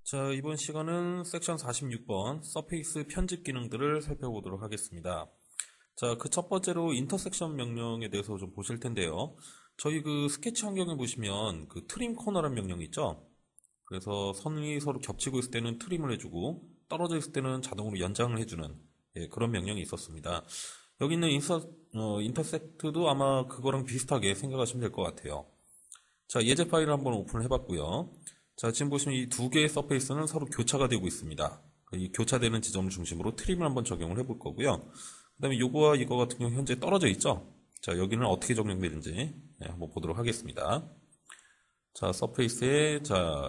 자, 이번 시간은 섹션 46번 서페이스 편집 기능들을 살펴보도록 하겠습니다. 자, 그 첫 번째로 인터섹션 명령에 대해서 좀 보실 텐데요. 저희 그 스케치 환경에 보시면 그 트림 코너라는 명령이 있죠. 그래서 선이 서로 겹치고 있을 때는 트림을 해주고 떨어져 있을 때는 자동으로 연장을 해주는 그런 명령이 있었습니다. 여기 있는 인터섹트도 아마 그거랑 비슷하게 생각하시면 될 것 같아요. 자, 예제 파일을 한번 오픈을 해봤고요. 자, 지금 보시면 이 두 개의 서페이스는 서로 교차가 되고 있습니다. 이 교차되는 지점을 중심으로 트림을 한번 적용을 해볼 거고요. 그 다음에 요거와 이거 같은 경우 현재 떨어져 있죠? 자, 여기는 어떻게 적용되는지 한번 보도록 하겠습니다. 자, 서페이스에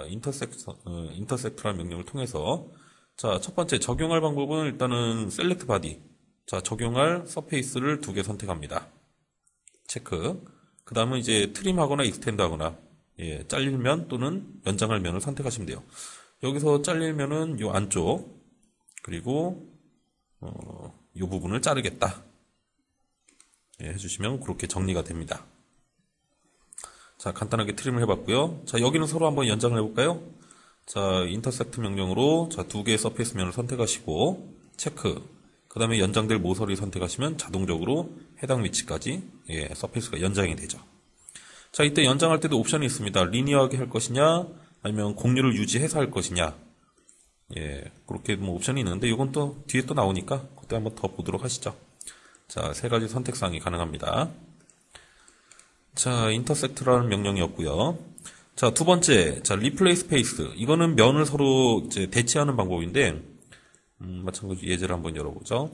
인터섹트라는 명령을 통해서 자, 첫 번째 적용할 방법은 일단은 셀렉트 바디. 자, 적용할 서페이스를 두 개 선택합니다. 체크. 그 다음은 이제 트림하거나 익스텐드 하거나 잘릴 면 또는 연장할 면을 선택하시면 돼요. 여기서 잘릴 면은 요 안쪽 그리고 요 부분을 자르겠다 해주시면 그렇게 정리가 됩니다. 자, 간단하게 트림을 해봤고요. 자, 여기는 서로 한번 연장을 해볼까요? 자, 인터섹트 명령으로 자, 두 개의 서페이스 면을 선택하시고 체크. 그 다음에 연장될 모서리 선택하시면 자동적으로 해당 위치까지 서페이스가 연장이 되죠. 자, 이때 연장할 때도 옵션이 있습니다. 리니어하게 할 것이냐, 아니면 공유를 유지해서 할 것이냐. 그렇게 뭐 옵션이 있는데, 이건 또 뒤에 또 나오니까, 그때 한번 더 보도록 하시죠. 자, 세 가지 선택사항이 가능합니다. 자, 인터섹트라는 명령이었고요. 자, 두 번째, 자, 리플레이스 스페이스. 이거는 면을 서로 이제 대치하는 방법인데, 마찬가지로 예제를 한번 열어보죠.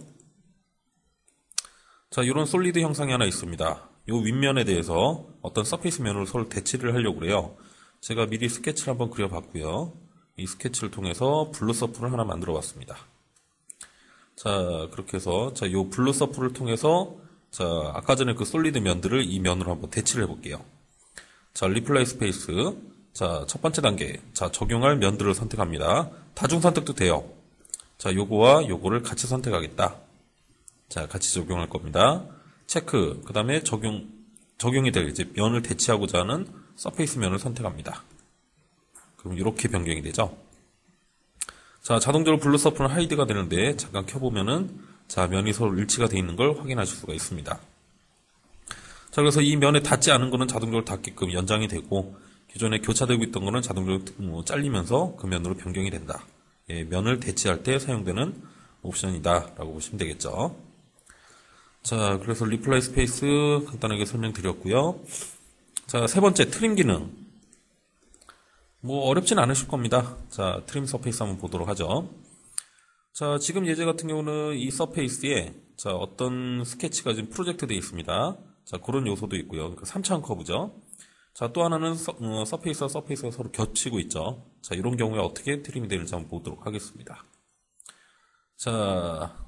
자, 이런 솔리드 형상이 하나 있습니다. 요 윗면에 대해서 어떤 서페이스 면으로 서로 대치를 하려고 그래요. 제가 미리 스케치를 한번 그려봤고요. 이 스케치를 통해서 블루 서플을 하나 만들어 봤습니다. 자, 그렇게 해서 자, 요 블루 서플을 통해서 자, 아까 전에 그 솔리드 면들을 이 면으로 한번 대치를 해볼게요. 자, 리플레이 스페이스. 자, 첫 번째 단계. 자, 적용할 면들을 선택합니다. 다중 선택도 돼요. 자, 요거와 요거를 같이 선택하겠다. 자, 같이 적용할 겁니다. 체크. 그 다음에 적용이 될 이제 면을 대치하고자 하는 서페이스 면을 선택합니다. 그럼 이렇게 변경이 되죠. 자, 자동적으로 블루 서플은 하이드가 되는데 잠깐 켜보면은 자, 면이 서로 일치가 되어 있는 걸 확인하실 수가 있습니다. 자, 그래서 이 면에 닿지 않은 거는 자동적으로 닿게끔 연장이 되고 기존에 교차되고 있던 거는 자동적으로 잘리면서 그 면으로 변경이 된다. 면을 대치할 때 사용되는 옵션이다 라고 보시면 되겠죠. 자, 그래서 리플레이 스페이스 간단하게 설명드렸고요. 자, 세 번째 트림 기능. 뭐 어렵진 않으실 겁니다. 자, 트림 서페이스 한번 보도록 하죠. 자, 지금 예제 같은 경우는 이 서페이스에 자, 어떤 스케치가 지금 프로젝트 되어 있습니다. 자, 그런 요소도 있고요. 그러니까 3차원 커브죠. 자, 또 하나는 서페이스와 서페이스가 서로 겹치고 있죠. 자, 이런 경우에 어떻게 트림이 되는지 한번 보도록 하겠습니다. 자,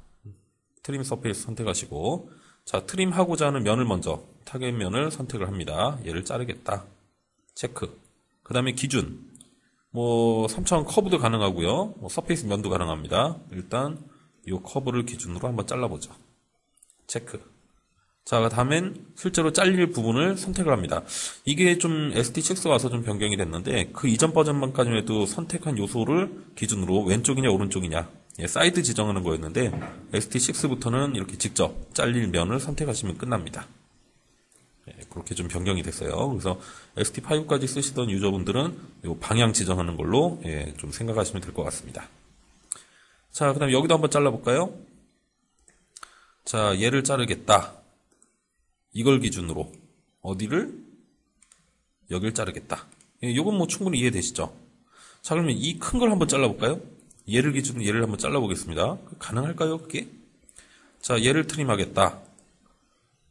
트림 서페이스 선택하시고 자, 트림하고자 하는 면을 먼저 타겟 면을 선택을 합니다. 얘를 자르겠다. 체크. 그 다음에 기준. 뭐 3차원 커브도 가능하고요. 뭐 서페이스 면도 가능합니다. 일단 이 커브를 기준으로 한번 잘라보죠. 체크. 자, 다음엔 실제로 잘릴 부분을 선택을 합니다. 이게 좀 ST6 와서 좀 변경이 됐는데 그 이전 버전만까지만 해도 선택한 요소를 기준으로 왼쪽이냐 오른쪽이냐 사이드 지정하는 거였는데 ST6부터는 이렇게 직접 잘릴 면을 선택하시면 끝납니다. 그렇게 좀 변경이 됐어요. 그래서 ST5까지 쓰시던 유저분들은 이 방향 지정하는 걸로 좀 생각하시면 될 것 같습니다. 자, 그 다음에 여기도 한번 잘라볼까요? 자, 얘를 자르겠다. 이걸 기준으로 어디를? 여길 자르겠다. 이건 뭐 충분히 이해되시죠? 자, 그러면 이 큰 걸 한번 잘라볼까요? 얘를 기준으로 얘를 한번 잘라보겠습니다. 가능할까요, 그게? 자, 얘를 트림하겠다.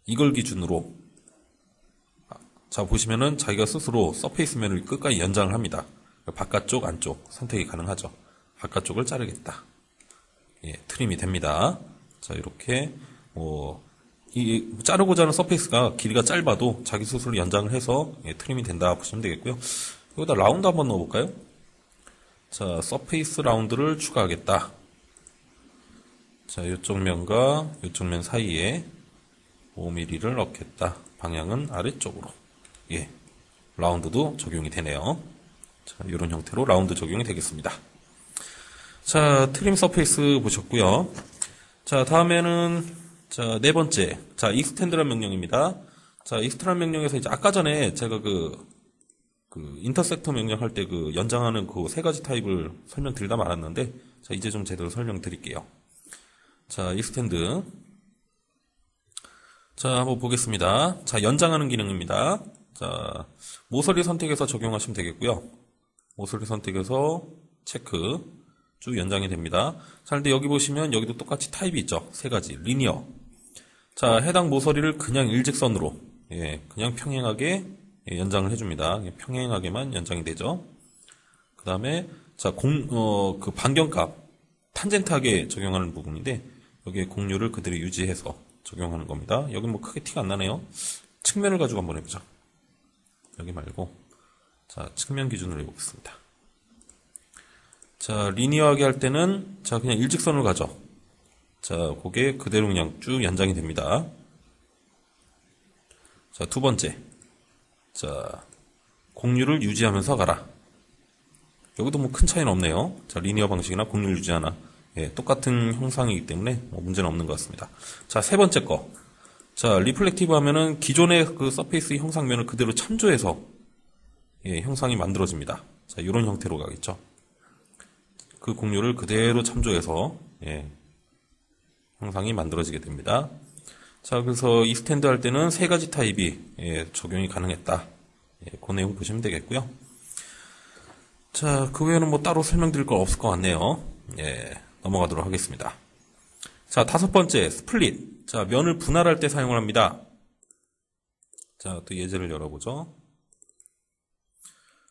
이걸 기준으로. 자, 보시면은 자기가 스스로 서페이스 면을 끝까지 연장을 합니다. 바깥쪽, 안쪽 선택이 가능하죠. 바깥쪽을 자르겠다. 트림이 됩니다. 자, 이렇게 이 자르고자 하는 서페이스가 길이가 짧아도 자기 스스로 연장을 해서 트림이 된다 보시면 되겠고요. 여기다 라운드 한번 넣어볼까요? 자, 서페이스 라운드를 추가하겠다. 자, 이쪽 면과 이쪽 면 사이에 5mm를 넣겠다. 방향은 아래쪽으로. 라운드도 적용이 되네요. 자, 이런 형태로 라운드 적용이 되겠습니다. 자, 트림 서페이스 보셨고요. 자, 다음에는 자, 네 번째. 자, 익스텐드란 명령입니다. 자, 익스트란 명령에서 이제 아까 전에 제가 그 인터섹터 명령 할 때 그 연장하는 그 세 가지 타입을 설명드리다 말았는데, 자, 이제 좀 제대로 설명드릴게요. 자, 익스텐드. 자, 한번 보겠습니다. 자, 연장하는 기능입니다. 자, 모서리 선택해서 적용하시면 되겠고요. 모서리 선택해서 체크. 쭉 연장이 됩니다. 자, 근데 여기 보시면 여기도 똑같이 타입이 있죠. 세 가지. 리니어. 자, 해당 모서리를 그냥 일직선으로, 그냥 평행하게 연장을 해줍니다. 평행하게만 연장이 되죠. 그 다음에, 자, 그 반경값, 탄젠트하게 적용하는 부분인데, 여기에 공률을 그대로 유지해서 적용하는 겁니다. 여기 뭐 크게 티가 안 나네요. 측면을 가지고 한번 해보자. 여기 말고, 자, 측면 기준으로 해보겠습니다. 자, 리니어하게 할 때는, 자, 그냥 일직선을 가죠. 자, 그게 그대로 그냥 쭉 연장이 됩니다. 자, 두 번째. 자, 공률을 유지하면서 가라. 여기도 뭐 큰 차이는 없네요. 자, 리니어 방식이나 공률 유지하나. 똑같은 형상이기 때문에 뭐 문제는 없는 것 같습니다. 자, 세 번째 거. 자, 리플렉티브 하면은 기존의 그 서페이스 형상면을 그대로 참조해서 형상이 만들어집니다. 자, 이런 형태로 가겠죠. 그 공률을 그대로 참조해서 형상이 만들어지게 됩니다. 자, 그래서 익스텐드 할 때는 세 가지 타입이 적용이 가능했다. 그 내용 보시면 되겠고요. 자, 그 외에는 뭐 따로 설명드릴 거 없을 것 같네요. 넘어가도록 하겠습니다. 자, 다섯 번째, 스플릿. 자, 면을 분할할 때 사용을 합니다. 자, 또 예제를 열어보죠.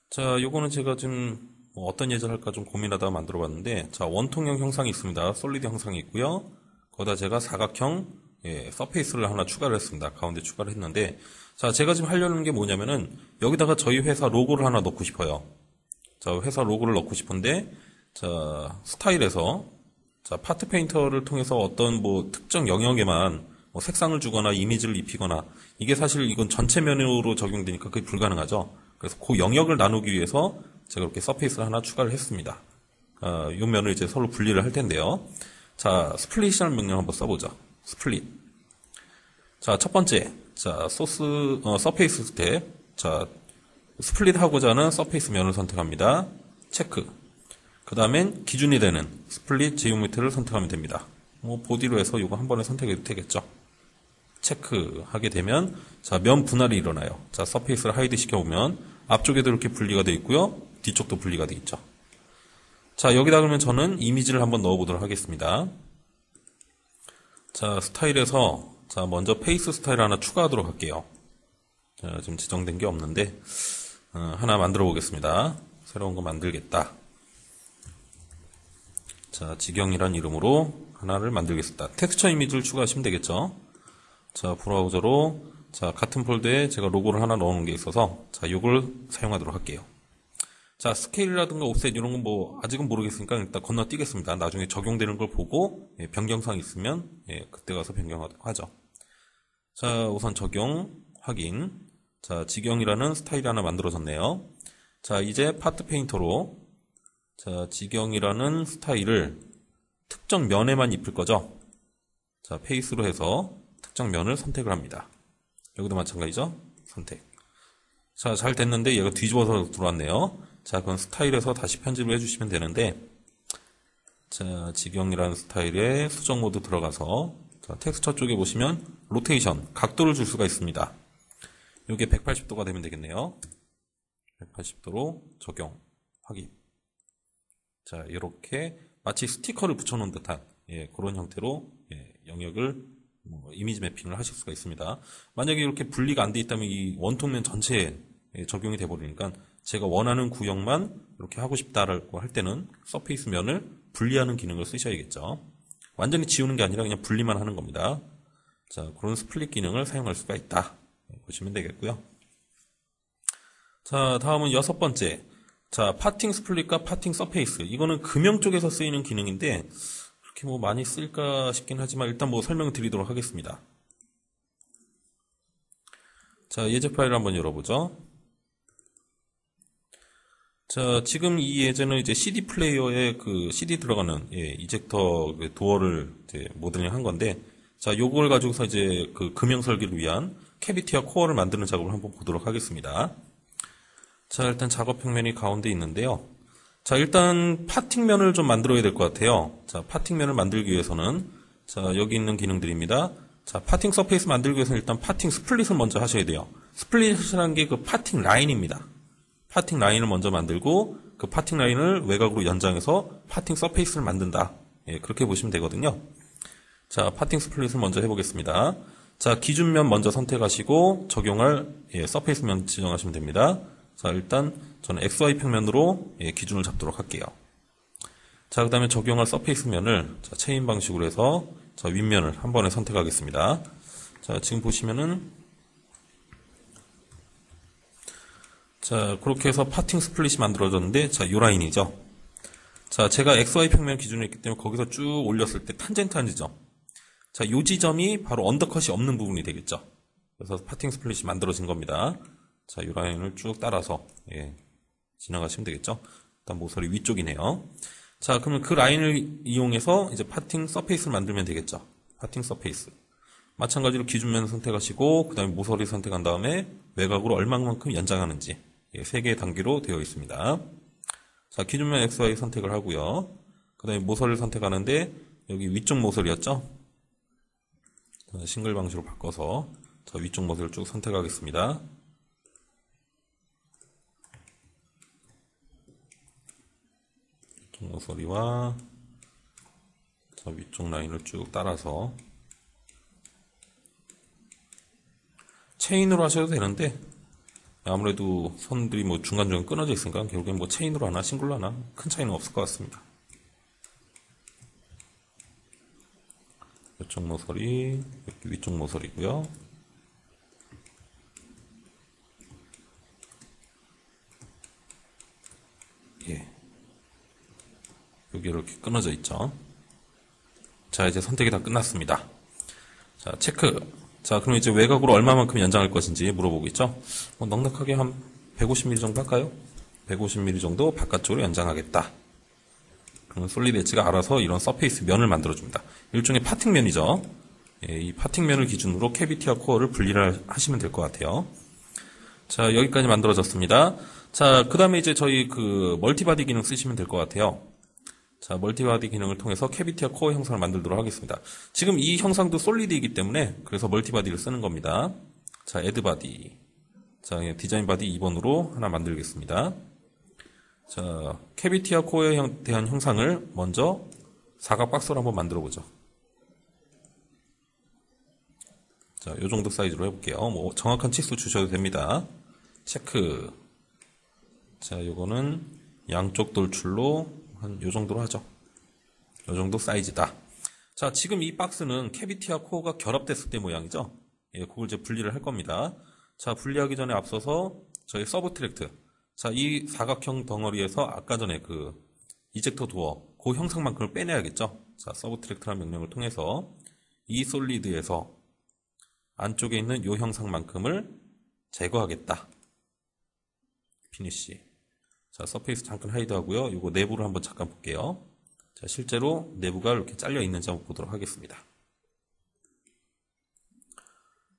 자, 요거는 제가 지금 뭐 어떤 예제를 할까 좀 고민하다가 만들어 봤는데, 자, 원통형 형상이 있습니다. 솔리드 형상이 있고요. 거기다 제가 사각형 서페이스를 하나 추가를 했습니다. 가운데 추가를 했는데, 자, 제가 지금 하려는 게 뭐냐면은 여기다가 저희 회사 로고를 하나 넣고 싶어요. 자, 회사 로고를 넣고 싶은데, 자, 스타일에서 자, 파트 페인터를 통해서 어떤 뭐 특정 영역에만 뭐 색상을 주거나 이미지를 입히거나, 이게 사실 이건 전체 면으로 적용되니까 그게 불가능하죠. 그래서 그 영역을 나누기 위해서 제가 이렇게 서페이스를 하나 추가를 했습니다. 이 면을 이제 서로 분리를 할 텐데요. 자, 스플릿이라는 명령 한번 써보죠. 스플릿. 자, 첫 번째. 자, 서페이스 스텝. 자, 스플릿 하고자 하는 서페이스 면을 선택합니다. 체크. 그 다음엔 기준이 되는 스플릿 지오메트리를 선택하면 됩니다. 뭐, 보디로 해서 이거 한 번에 선택해도 되겠죠. 체크하게 되면, 자, 면 분할이 일어나요. 자, 서페이스를 하이드 시켜보면, 앞쪽에도 이렇게 분리가 되어 있고요. 뒤쪽도 분리가 되어 있죠. 자, 여기다 그러면 저는 이미지를 한번 넣어보도록 하겠습니다. 자, 스타일에서, 자, 먼저 페이스 스타일 하나 추가하도록 할게요. 자, 지금 지정된 게 없는데, 하나 만들어 보겠습니다. 새로운 거 만들겠다. 자, 지경이란 이름으로 하나를 만들겠습니다. 텍스처 이미지를 추가하시면 되겠죠. 자, 브라우저로, 자, 같은 폴더에 제가 로고를 하나 넣어놓은 게 있어서, 자, 요걸 사용하도록 할게요. 자, 스케일이라든가 옵셋 이런 건 뭐 아직은 모르겠으니까 일단 건너뛰겠습니다. 나중에 적용되는 걸 보고 변경사항 있으면 그때 가서 변경하도록 하죠. 자, 우선 적용, 확인. 자, 지경이라는 스타일이 하나 만들어졌네요. 자, 이제 파트 페인터로, 자, 지경이라는 스타일을 특정 면에만 입힐 거죠. 자, 페이스로 해서 특정 면을 선택을 합니다. 여기도 마찬가지죠. 선택. 자, 잘 됐는데 얘가 뒤집어서 들어왔네요. 자, 그럼 스타일에서 다시 편집을 해주시면 되는데, 자, 지경이라는 스타일에 수정 모드 들어가서, 자, 텍스처 쪽에 보시면 로테이션, 각도를 줄 수가 있습니다. 이게 180도가 되면 되겠네요. 180도로 적용, 확인. 자, 이렇게 마치 스티커를 붙여놓은 듯한 그런 형태로 영역을 이미지 매핑을 하실 수가 있습니다. 만약에 이렇게 분리가 안 돼 있다면 이 원통면 전체에 적용이 돼 버리니까 제가 원하는 구역만 이렇게 하고 싶다라고 할 때는 서페이스 면을 분리하는 기능을 쓰셔야겠죠. 완전히 지우는 게 아니라 그냥 분리만 하는 겁니다. 자, 그런 스플릿 기능을 사용할 수가 있다. 보시면 되겠고요. 자, 다음은 여섯 번째. 자, 파팅 스플릿과 파팅 서페이스. 이거는 금형 쪽에서 쓰이는 기능인데 그렇게 뭐 많이 쓸까 싶긴 하지만 일단 뭐 설명을 드리도록 하겠습니다. 자, 예제 파일을 한번 열어보죠. 자, 지금 이 예제는 이제 CD 플레이어에 그 CD 들어가는, 이젝터 그 도어를 이제 모델링 한 건데, 자, 요걸 가지고서 이제 그 금형 설계를 위한 캐비티와 코어를 만드는 작업을 한번 보도록 하겠습니다. 자, 일단 작업 평면이 가운데 있는데요. 자, 일단 파팅면을 좀 만들어야 될 것 같아요. 자, 파팅면을 만들기 위해서는, 자, 여기 있는 기능들입니다. 자, 파팅 서페이스 만들기 위해서는 일단 파팅 스플릿을 먼저 하셔야 돼요. 스플릿이라는 게 그 파팅 라인입니다. 파팅 라인을 먼저 만들고 그 파팅 라인을 외곽으로 연장해서 파팅 서페이스를 만든다. 그렇게 보시면 되거든요. 자, 파팅 스플릿을 먼저 해보겠습니다. 자, 기준면 먼저 선택하시고 적용할 서페이스면 지정하시면 됩니다. 자, 일단 저는 XY 평면으로 기준을 잡도록 할게요. 자, 그 다음에 적용할 서페이스면을 체인 방식으로 해서 자, 윗면을 한 번에 선택하겠습니다. 자, 지금 보시면은 자, 그렇게 해서 파팅 스플릿이 만들어졌는데, 자, 요 라인이죠. 자, 제가 XY 평면 기준을 했기 때문에 거기서 쭉 올렸을 때 탄젠트한 지점. 자, 요 지점이 바로 언더컷이 없는 부분이 되겠죠. 그래서 파팅 스플릿이 만들어진 겁니다. 자, 요 라인을 쭉 따라서, 지나가시면 되겠죠. 일단 모서리 위쪽이네요. 자, 그러면 그 라인을 이용해서 이제 파팅 서페이스를 만들면 되겠죠. 파팅 서페이스. 마찬가지로 기준면 선택하시고, 그 다음에 모서리 선택한 다음에 외곽으로 얼마만큼 연장하는지. 3개의 단계로 되어 있습니다. 자, 기준면 XY 선택을 하고요. 그 다음에 모서리를 선택하는데 여기 위쪽 모서리였죠? 싱글 방식으로 바꿔서 자, 위쪽 모서리를 쭉 선택하겠습니다. 위쪽 모서리와 자, 위쪽 라인을 쭉 따라서 체인으로 하셔도 되는데 아무래도 선들이 뭐 중간중간 끊어져 있으니까 결국엔 뭐 체인으로 하나 싱글로 하나 큰 차이는 없을 것 같습니다. 이쪽 모서리, 여기 위쪽 모서리고요. 여기 이렇게 끊어져 있죠. 자, 이제 선택이 다 끝났습니다. 자, 체크. 자, 그럼 이제 외곽으로 얼마만큼 연장할 것인지 물어보겠죠? 넉넉하게 한 150mm 정도 할까요? 150mm 정도 바깥쪽으로 연장하겠다. 그러면 솔리드 엣지가 알아서 이런 서페이스 면을 만들어줍니다. 일종의 파팅면이죠. 이 파팅면을 기준으로 캐비티와 코어를 분리를 하시면 될 것 같아요. 자, 여기까지 만들어졌습니다. 자, 그 다음에 이제 저희 그 멀티바디 기능 쓰시면 될 것 같아요. 자, 멀티바디 기능을 통해서 캐비티와 코어 형상을 만들도록 하겠습니다. 지금 이 형상도 솔리드이기 때문에 그래서 멀티바디를 쓰는 겁니다. 자, 애드바디. 자, 디자인 바디 2번으로 하나 만들겠습니다. 자, 캐비티와 코어에 대한 형상을 먼저 사각 박스로 한번 만들어 보죠. 자, 요 정도 사이즈로 해볼게요. 뭐 정확한 치수 주셔도 됩니다. 체크. 자, 요거는 양쪽 돌출로 한 요 정도로 하죠. 요 정도 사이즈다. 자, 지금 이 박스는 캐비티와 코어가 결합됐을 때 모양이죠. 그걸 이제 분리를 할 겁니다. 자, 분리하기 전에 앞서서 저희 서브 트랙트. 자, 이 사각형 덩어리에서 아까 전에 그 이젝터 도어, 그 형상만큼을 빼내야겠죠. 자, 서브 트랙트라는 명령을 통해서 이 솔리드에서 안쪽에 있는 요 형상만큼을 제거하겠다. 피니쉬. 자, 서페이스 잠깐 하이드 하고요. 요거 내부를 한번 잠깐 볼게요. 자, 실제로 내부가 이렇게 잘려 있는지 한번 보도록 하겠습니다.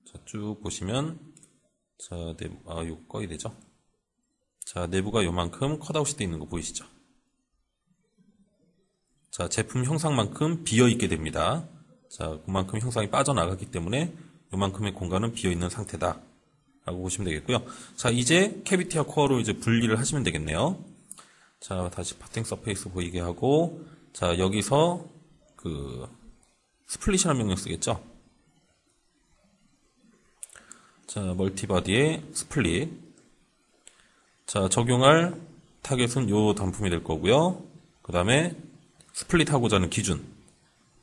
자, 쭉 보시면, 자, 내부, 요거 꺼야 되죠? 자, 내부가 요만큼 컷아웃이 되어 있는 거 보이시죠? 자, 제품 형상만큼 비어있게 됩니다. 자, 그만큼 형상이 빠져나가기 때문에 요만큼의 공간은 비어있는 상태다. 라고 보시면 되겠고요. 자, 이제 캐비티와 코어로 이제 분리를 하시면 되겠네요. 자, 다시 파팅 서페이스 보이게 하고, 자, 여기서 그 스플릿이라는 명령 쓰겠죠. 자, 멀티바디의 스플릿. 자, 적용할 타겟은 요 단품이 될 거고요. 그 다음에 스플릿 하고자 하는 기준.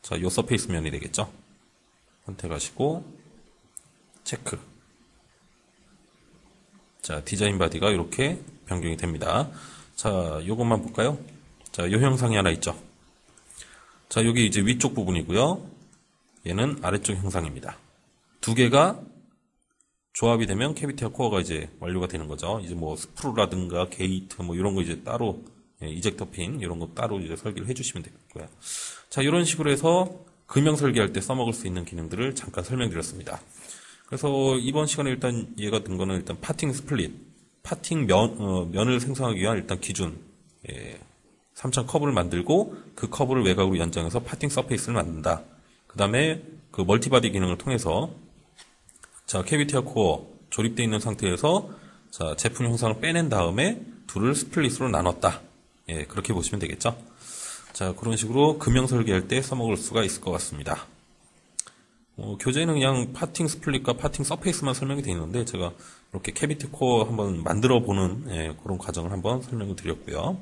자, 요 서페이스 면이 되겠죠. 선택하시고, 체크. 자, 디자인 바디가 이렇게 변경이 됩니다. 자, 요것만 볼까요? 자, 요 형상이 하나 있죠. 자, 여기 이제 위쪽 부분이고요. 얘는 아래쪽 형상입니다. 두 개가 조합이 되면 캐비티와 코어가 이제 완료가 되는 거죠. 이제 뭐 스프루라든가 게이트 뭐 이런 거 이제 따로 이젝터 핀 이런 거 따로 이제 설계를 해주시면 되겠고요. 자, 이런 식으로 해서 금형 설계할 때 써먹을 수 있는 기능들을 잠깐 설명드렸습니다. 그래서 이번 시간에 일단 이해가 된 거는 일단 파팅 스플릿, 파팅 면을 생성하기 위한 일단 기준, 3천 커브를 만들고 그 커브를 외곽으로 연장해서 파팅 서페이스를 만든다. 그 다음에 그 멀티바디 기능을 통해서 자, 캐비티와 코어 조립되어 있는 상태에서 자, 제품 형상을 빼낸 다음에 둘을 스플릿으로 나눴다. 예, 그렇게 보시면 되겠죠. 자, 그런 식으로 금형 설계할 때 써먹을 수가 있을 것 같습니다. 교재는 그냥 파팅 스플릿과 파팅 서페이스만 설명이 되어 있는데 제가 이렇게 캐비티 코어 한번 만들어 보는 그런 과정을 한번 설명을 드렸고요.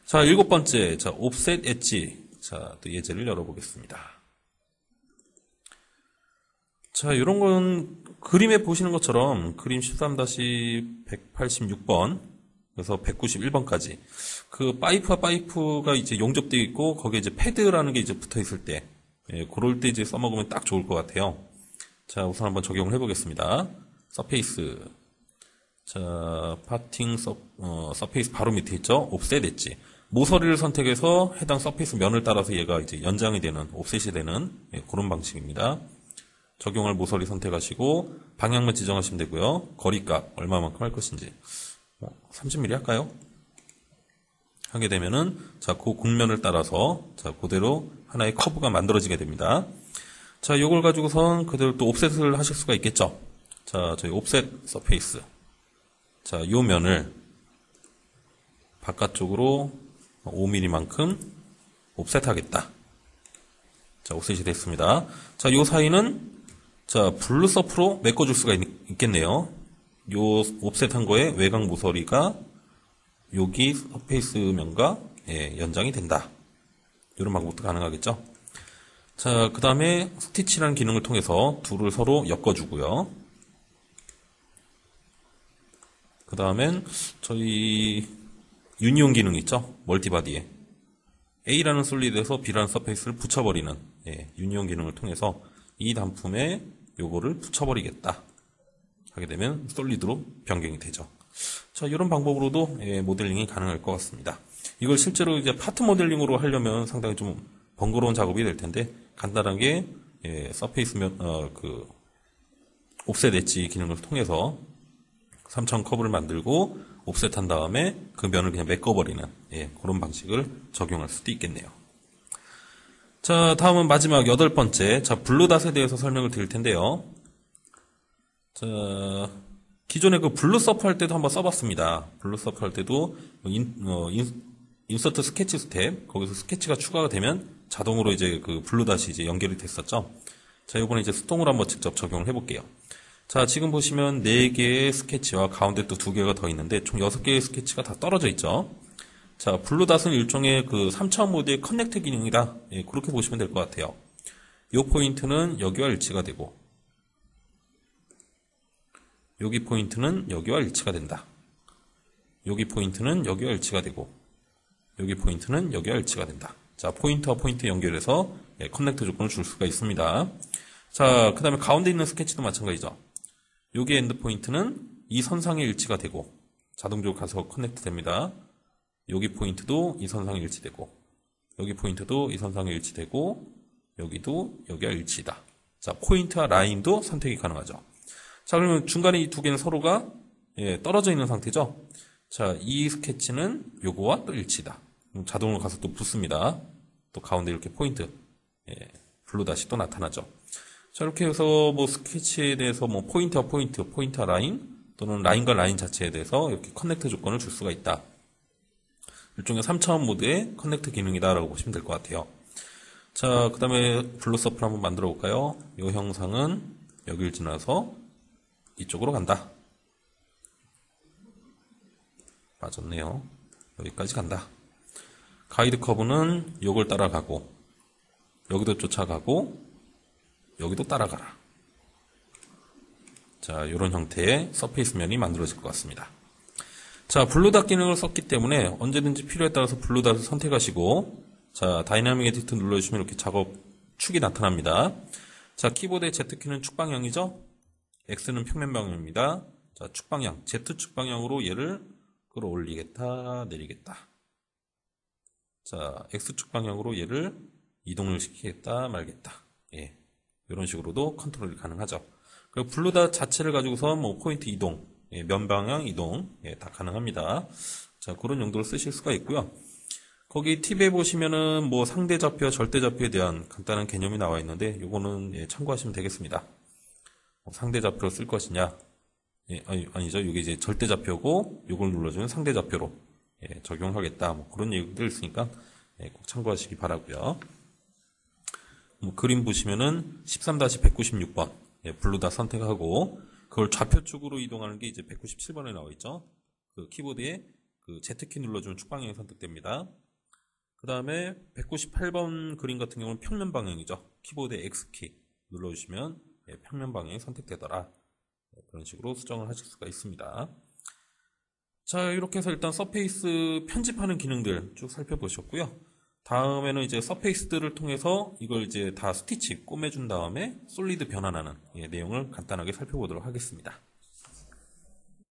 자, 7번째, 자, 옵셋 엣지. 자, 또 예제를 열어보겠습니다. 자, 이런 건 그림에 보시는 것처럼 그림 13-186번 그래서 191번까지 그 파이프와 파이프가 이제 용접되어 있고 거기에 이제 패드라는 게 이제 붙어 있을 때 그럴 때 이제 써먹으면 딱 좋을 것 같아요. 자, 우선 한번 적용을 해보겠습니다. 서페이스. 자, 파팅 서페이스 바로 밑에 있죠? 옵셋 엣지. 모서리를 선택해서 해당 서페이스 면을 따라서 얘가 이제 연장이 되는, 옵셋이 되는 그런 방식입니다. 적용할 모서리 선택하시고 방향만 지정하시면 되고요. 거리값 얼마만큼 할 것인지 30mm 할까요? 하게 되면은 자, 그 곡면을 따라서 자, 그대로 하나의 커브가 만들어지게 됩니다. 자, 요걸 가지고선 그대로 또 옵셋을 하실 수가 있겠죠. 자, 저희 옵셋 서페이스. 자, 요 면을 바깥쪽으로 5mm만큼 옵셋 하겠다. 자, 옵셋이 됐습니다. 자, 요 사이는 자, 블루 서프로 메꿔줄 수가 있겠네요. 요 옵셋한 거에 외곽 모서리가 여기 서페이스 면과 연장이 된다. 이런 방법도 가능하겠죠. 자, 그 다음에 스티치라는 기능을 통해서 둘을 서로 엮어주고요. 그 다음엔 저희 유니온 기능 있죠. 멀티바디에 A라는 솔리드에서 B라는 서페이스를 붙여버리는 유니온 기능을 통해서 이 단품에 요거를 붙여버리겠다 하게 되면 솔리드로 변경이 되죠. 자, 이런 방법으로도 모델링이 가능할 것 같습니다. 이걸 실제로 이제 파트 모델링으로 하려면 상당히 좀 번거로운 작업이 될 텐데 간단하게 서페이스 그 옵셋 엣지 기능을 통해서 3천 커브를 만들고 옵셋한 다음에 그 면을 그냥 메꿔버리는 그런 방식을 적용할 수도 있겠네요. 자, 다음은 마지막 8번째. 자, 블루닷에 대해서 설명을 드릴 텐데요. 자, 기존에 그 블루서프 할 때도 한번 써봤습니다. 블루서프 할 때도 인서트 스케치 스텝, 거기서 스케치가 추가가 되면 자동으로 이제 그 블루닷이 이제 연결이 됐었죠. 자, 이번에 이제 스통으로 한번 직접 적용을 해볼게요. 자, 지금 보시면 4개의 스케치와 가운데 또 2개가 더 있는데 총 6개의 스케치가 다 떨어져 있죠. 자, 블루닷은 일종의 그 3차원 모드의 커넥트 기능이다. 그렇게 보시면 될 것 같아요. 이 포인트는 여기와 일치가 되고, 여기 포인트는 여기와 일치가 된다. 여기 포인트는 여기와 일치가 되고, 여기 포인트는 여기와 일치가 된다. 자, 포인트와 포인트 연결해서 커넥트 조건을 줄 수가 있습니다. 자, 그 다음에 가운데 있는 스케치도 마찬가지죠. 여기 엔드 포인트는 이 선상에 일치가 되고, 자동적으로 가서 커넥트 됩니다. 여기 포인트도 이 선상에 일치되고, 여기 포인트도 이 선상에 일치되고, 여기도 여기와 일치다. 자, 포인트와 라인도 선택이 가능하죠. 자, 그러면 중간에 이 2개는 서로가 떨어져 있는 상태죠. 자, 이 스케치는 요거와 또 일치다. 자동으로 가서 또 붙습니다. 또 가운데 이렇게 포인트, 블루닷이 또 나타나죠. 자, 이렇게 해서 뭐 스케치에 대해서 뭐 포인트와 포인트, 포인트와 라인, 또는 라인과 라인 자체에 대해서 이렇게 커넥트 조건을 줄 수가 있다. 일종의 3차원 모드의 커넥트 기능이다라고 보시면 될 것 같아요. 자, 그 다음에 블루서프를 한번 만들어 볼까요? 이 형상은 여기를 지나서 이쪽으로 간다. 맞았네요. 여기까지 간다. 가이드 커브는 요걸 따라가고, 여기도 쫓아가고, 여기도 따라가라. 자, 이런 형태의 서페이스 면이 만들어질 것 같습니다. 자, 블루닷 기능을 썼기 때문에 언제든지 필요에 따라서 블루닷을 선택하시고, 자, 다이나믹 에디트 눌러주시면 이렇게 작업 축이 나타납니다. 자, 키보드의 Z키는 축 방향이죠? X는 평면 방향입니다. 자, 축방향, Z축 방향으로 얘를 끌어올리겠다, 내리겠다. 자, X축 방향으로 얘를 이동을 시키겠다, 말겠다. 예. 이런 식으로도 컨트롤이 가능하죠. 그리고 블루닷 자체를 가지고서 뭐 포인트 이동, 예, 면 방향 이동, 예, 다 가능합니다. 자, 그런 용도로 쓰실 수가 있고요. 거기 팁에 보시면은 뭐 상대 좌표, 절대 좌표에 대한 간단한 개념이 나와 있는데 요거는 예, 참고하시면 되겠습니다. 상대 좌표로 쓸 것이냐? 예, 아니죠. 이게 이제 절대 좌표고 요걸 눌러주면 상대 좌표로 예, 적용하겠다. 뭐 그런 얘기들 있으니까 예, 꼭 참고하시기 바라고요. 뭐 그림 보시면은 13-196번 예, 블루닷 선택하고 그걸 좌표축으로 이동하는 게 이제 197번에 나와 있죠. 그 키보드에 그 Z키 눌러주면 축방향이 선택됩니다. 그 다음에 198번 그림 같은 경우는 평면 방향이죠. 키보드에 X키 눌러주시면 예, 평면 방향이 선택되더라. 예, 그런 식으로 수정을 하실 수가 있습니다. 자, 이렇게 해서 일단 서페이스 편집하는 기능들 쭉 살펴보셨고요. 다음에는 이제 서페이스들을 통해서 이걸 이제 다 스티치 꼬매준 다음에 솔리드 변환하는 예, 내용을 간단하게 살펴보도록 하겠습니다.